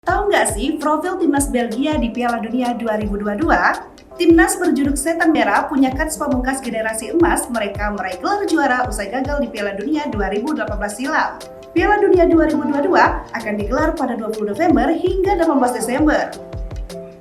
Tahu nggak sih profil timnas Belgia di Piala Dunia 2022? Timnas berjuluk Setan Merah punya kans pamungkas generasi emas mereka meraih gelar juara usai gagal di Piala Dunia 2018 silam. Piala Dunia 2022 akan digelar pada 20 November hingga 18 Desember.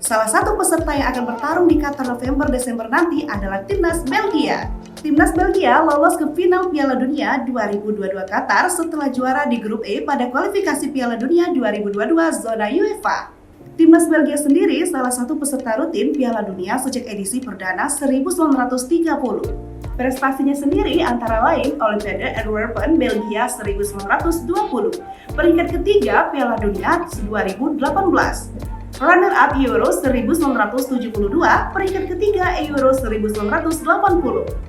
Salah satu peserta yang akan bertarung di Qatar November-Desember nanti adalah Timnas Belgia. Timnas Belgia lolos ke final Piala Dunia 2022 Qatar setelah juara di grup E pada kualifikasi Piala Dunia 2022 zona UEFA. Timnas Belgia sendiri salah satu peserta rutin Piala Dunia sejak edisi perdana 1930. Prestasinya sendiri antara lain Olimpiade Antwerpen Belgia 1920, peringkat ketiga Piala Dunia 2018, runner-up Euro 1972, peringkat ketiga Euro 1980.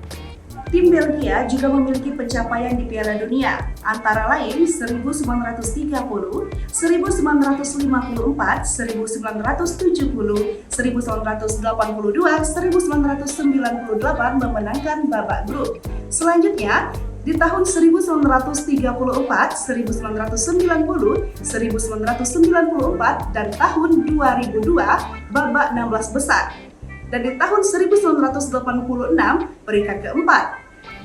Tim Belgia juga memiliki pencapaian di Piala Dunia, antara lain 1930, 1954, 1970, 1982, 1998 memenangkan babak grup. Selanjutnya, di tahun 1934, 1990, 1994, dan tahun 2002 babak 16 besar. Dan di tahun 1986 peringkat keempat,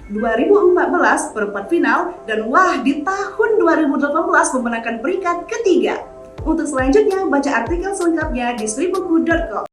2014 perempat final, dan di tahun 2018 memenangkan peringkat ketiga. Untuk selanjutnya baca artikel selengkapnya di sribuku.com.